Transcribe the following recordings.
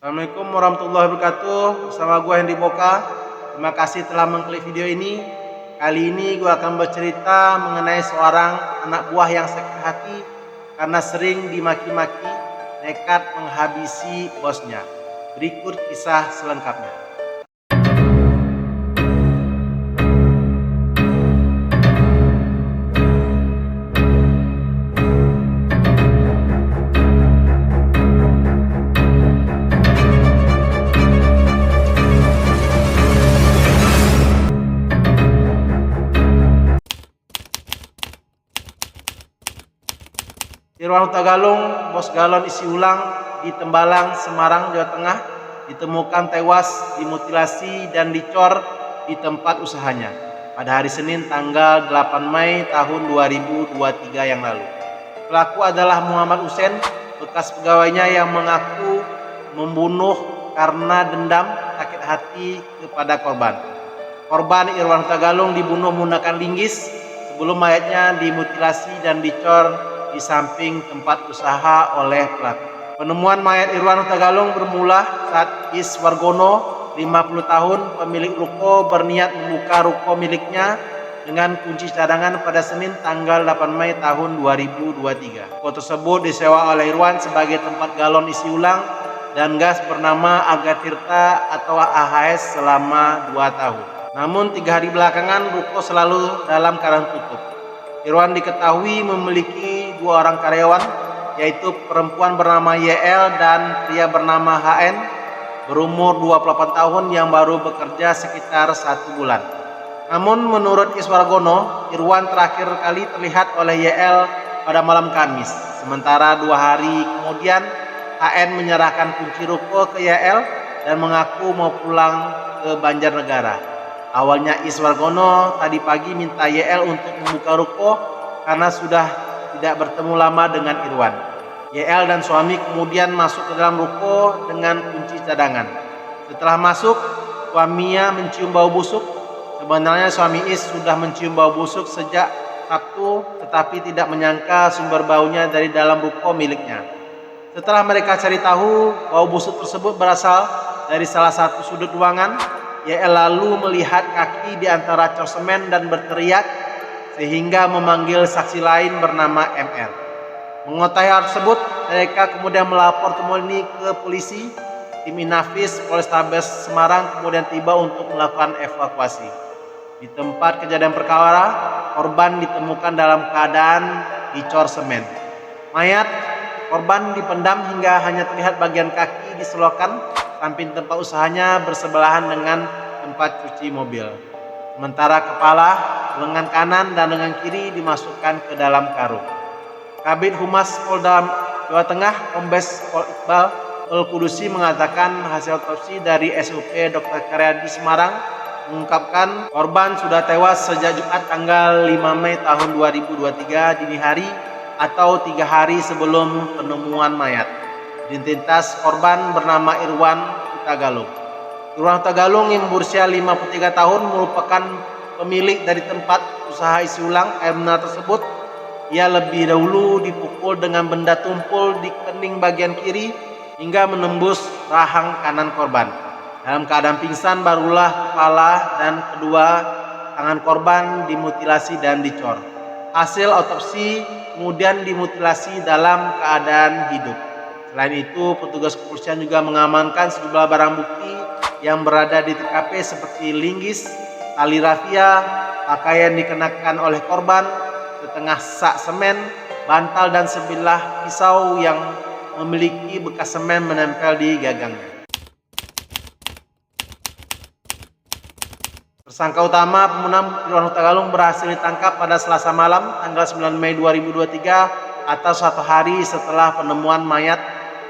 Assalamualaikum warahmatullahi wabarakatuh. Bersama gue Hendy Boka. Terima kasih telah mengklik video ini. Kali ini gue akan bercerita mengenai seorang anak buah yang sakit hati karena sering dimaki-maki, nekat menghabisi bosnya. Berikut kisah selengkapnya. Irwan Huta Galung, bos galon isi ulang di Tembalang, Semarang, Jawa Tengah, ditemukan tewas, dimutilasi dan dicor di tempat usahanya pada hari Senin tanggal 8 Mei tahun 2023 yang lalu. Pelaku adalah Muhammad Husein, bekas pegawainya yang mengaku membunuh karena dendam sakit hati kepada korban. Korban Irwan Huta Galung dibunuh menggunakan linggis sebelum mayatnya dimutilasi dan dicor di samping tempat usaha oleh pelaku. Penemuan mayat Irwan Huta Galung bermula saat Iswargono, 50 tahun, pemilik ruko berniat membuka ruko miliknya dengan kunci cadangan pada Senin tanggal 8 Mei tahun 2023. Ruko tersebut disewa oleh Irwan sebagai tempat galon isi ulang dan gas bernama Agatirta atau AHS selama 2 tahun. Namun 3 hari belakangan ruko selalu dalam keadaan tutup. Irwan diketahui memiliki 2 orang karyawan, yaitu perempuan bernama YL dan pria bernama HN berumur 28 tahun yang baru bekerja sekitar 1 bulan. Namun menurut Iswargono, Irwan terakhir kali terlihat oleh YL pada malam Kamis. Sementara 2 hari kemudian HN menyerahkan kunci ruko ke YL dan mengaku mau pulang ke Banjarnegara. Awalnya Iswargono tadi pagi minta YL untuk membuka ruko karena sudah tidak bertemu lama dengan Irwan. YL dan suami kemudian masuk ke dalam ruko dengan kunci cadangan. Setelah masuk, suaminya mencium bau busuk. Sebenarnya suami Is sudah mencium bau busuk sejak Sabtu, tetapi tidak menyangka sumber baunya dari dalam ruko miliknya. Setelah mereka cari tahu, bau busuk tersebut berasal dari salah satu sudut ruangan. YL lalu melihat kaki di antara cor semen dan berteriak sehingga memanggil saksi lain bernama MR. Mengetahui hal tersebut, mereka kemudian melapor temuan ini ke polisi. Tim Inafis Polrestabes Semarang kemudian tiba untuk melakukan evakuasi. Di tempat kejadian perkara, korban ditemukan dalam keadaan dicor semen. Mayat korban dipendam hingga hanya terlihat bagian kaki diselokan. Samping tempat usahanya bersebelahan dengan tempat cuci mobil. Sementara kepala, lengan kanan dan lengan kiri dimasukkan ke dalam karung. Kabid Humas Polda Jawa Tengah, Kombes Pol Iqbal Al-Qudusi mengatakan hasil otopsi dari SUP Dr. Karyadi Semarang mengungkapkan korban sudah tewas sejak Jumat tanggal 5 Mei tahun 2023 dini hari atau 3 hari sebelum penemuan mayat. Identitas korban bernama Irwan Huta Galung. Irwan Huta Galung yang berusia 53 tahun merupakan pemilik dari tempat usaha isi ulang air mineral tersebut. Ia lebih dahulu dipukul dengan benda tumpul di kening bagian kiri hingga menembus rahang kanan korban. Dalam keadaan pingsan barulah kepala dan kedua tangan korban dimutilasi dan dicor. Hasil otopsi kemudian dimutilasi dalam keadaan hidup. Selain itu, petugas kepolisian juga mengamankan sejumlah barang bukti yang berada di TKP seperti linggis, tali rafia, pakaian dikenakan oleh korban, setengah sak semen, bantal dan sebilah pisau yang memiliki bekas semen menempel di gagangnya. Tersangka utama pembunuhan Irwan Huta Galung berhasil ditangkap pada Selasa malam tanggal 9 Mei 2023 atau 1 hari setelah penemuan mayat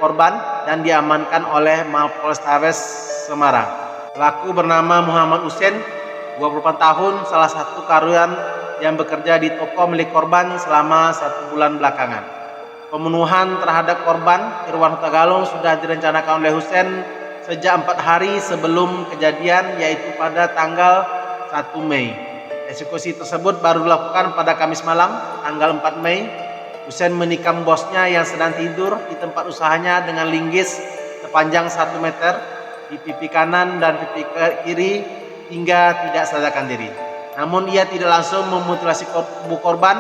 korban dan diamankan oleh Mapolrestabes Semarang. Pelaku bernama Muhammad Husein, 24 tahun, salah satu karyawan yang bekerja di toko milik korban selama 1 bulan belakangan. Pembunuhan terhadap korban Irwan Huta Galung sudah direncanakan oleh Husein sejak 4 hari sebelum kejadian, yaitu pada tanggal 1 Mei. Eksekusi tersebut baru dilakukan pada Kamis malam tanggal 4 Mei. Husein menikam bosnya yang sedang tidur di tempat usahanya dengan linggis sepanjang 1 meter di pipi kanan dan pipi kiri hingga tidak sadarkan diri. Namun ia tidak langsung memutilasi tubuh korban.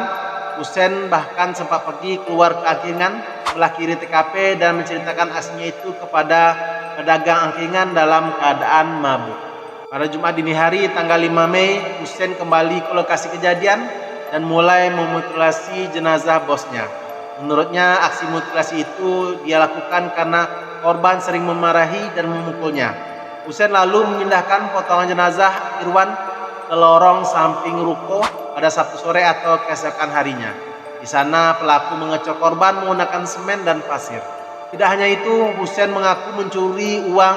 Husein bahkan sempat pergi keluar ke angkringan sebelah kiri TKP dan menceritakan aksinya itu kepada pedagang angkringan dalam keadaan mabuk. Pada Jumat dini hari tanggal 5 Mei, Husein kembali ke lokasi kejadian dan mulai memutilasi jenazah bosnya. Menurutnya aksi mutilasi itu dia lakukan karena korban sering memarahi dan memukulnya. Husein lalu memindahkan potongan jenazah Irwan ke lorong samping ruko pada Sabtu sore atau keesokan harinya. Di sana pelaku mengecor korban menggunakan semen dan pasir. Tidak hanya itu, Husein mengaku mencuri uang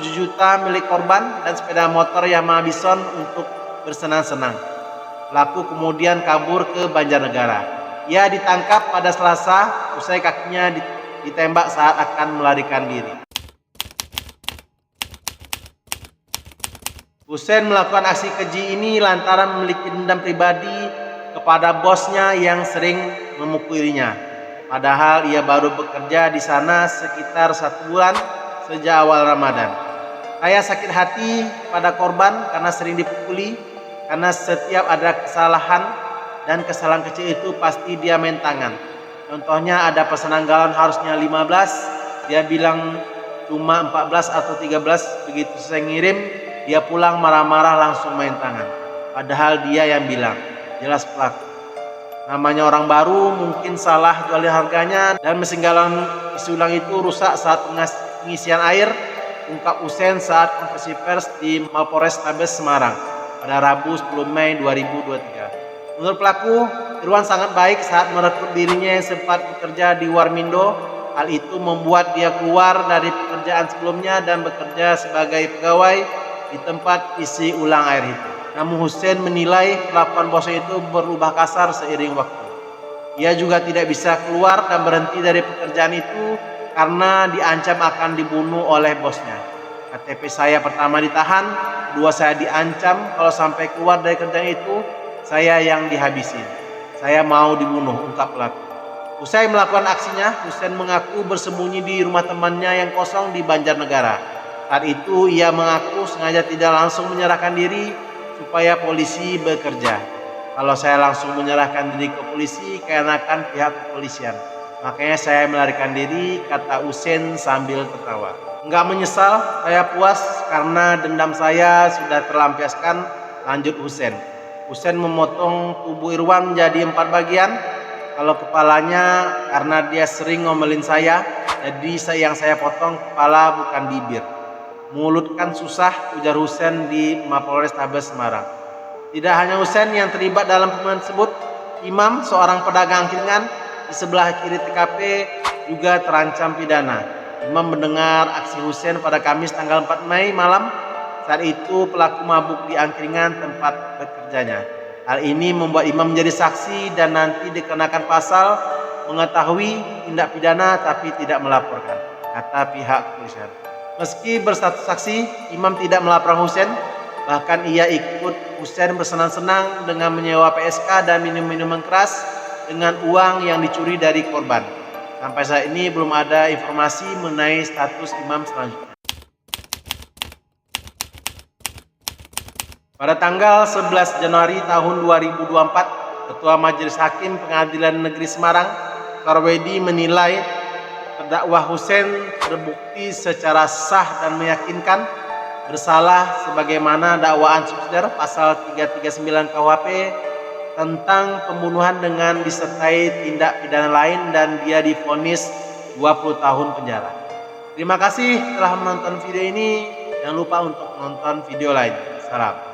7 juta milik korban dan sepeda motor Yamaha Bison untuk bersenang-senang. Pelaku kemudian kabur ke Banjarnegara. Ia ditangkap pada Selasa, usai kakinya ditembak saat akan melarikan diri. Husein melakukan aksi keji ini lantaran memiliki dendam pribadi kepada bosnya yang sering memukulinya. Padahal ia baru bekerja di sana sekitar 1 bulan sejak awal Ramadan. Saya sakit hati pada korban karena sering dipukuli, karena setiap ada kesalahan dan kesalahan kecil itu pasti dia main tangan. Contohnya ada pesanan galon harusnya 15, dia bilang cuma 14 atau 13, begitu saya ngirim dia pulang marah-marah langsung main tangan. Padahal dia yang bilang, jelas pelaku. Namanya orang baru mungkin salah jual harganya dan mesin galon isi ulang itu rusak saat pengisian air, ungkap Husein saat konferensi pers di Mapolres Tabes Semarang pada Rabu 10 Mei 2023. Menurut pelaku, Irwan sangat baik saat merekrut dirinya yang sempat bekerja di Warmindo. Hal itu membuat dia keluar dari pekerjaan sebelumnya dan bekerja sebagai pegawai di tempat isi ulang air itu. Namun Husein menilai perlakuan bosnya itu berubah kasar seiring waktu. Ia juga tidak bisa keluar dan berhenti dari pekerjaan itu karena diancam akan dibunuh oleh bosnya. KTP saya pertama ditahan, kedua saya diancam kalau sampai keluar dari kerjaan itu saya yang dihabisin. Saya mau dibunuh, ungkap pelaku. Usai melakukan aksinya, Husein mengaku bersembunyi di rumah temannya yang kosong di Banjarnegara. Saat itu ia mengaku sengaja tidak langsung menyerahkan diri supaya polisi bekerja. Kalau saya langsung menyerahkan diri ke polisi, keenakan pihak kepolisian. Makanya saya melarikan diri, kata Husein sambil tertawa. Enggak menyesal, saya puas karena dendam saya sudah terlampiaskan, lanjut Husein. Husein memotong tubuh Irwan menjadi 4 bagian. Kalau kepalanya karena dia sering ngomelin saya, jadi yang saya potong kepala bukan bibir. Mulut kan susah, ujar Husein di Mapolres Tabes Semarang. Tidak hanya Husein yang terlibat dalam pembunuhan tersebut, Imam, seorang pedagang angkringan di sebelah kiri TKP juga terancam pidana. Imam mendengar aksi Husein pada Kamis tanggal 4 Mei malam. Saat itu pelaku mabuk di angkringan tempat bekerjanya. Hal ini membuat Imam menjadi saksi dan nanti dikenakan pasal mengetahui tindak pidana tapi tidak melaporkan, kata pihak kepolisian. Meski berstatus saksi, Imam tidak melaporkan Husein. Bahkan ia ikut Husein bersenang-senang dengan menyewa PSK dan minum minuman keras dengan uang yang dicuri dari korban. Sampai saat ini belum ada informasi mengenai status Imam selanjutnya. Pada tanggal 11 Januari tahun 2024, Ketua Majelis Hakim Pengadilan Negeri Semarang, Karwedi, menilai terdakwa Husein terbukti secara sah dan meyakinkan bersalah sebagaimana dakwaan subsidiar pasal 339 KUHP tentang pembunuhan dengan disertai tindak pidana lain dan dia divonis 20 tahun penjara. Terima kasih telah menonton video ini. Jangan lupa untuk menonton video lain. Salam.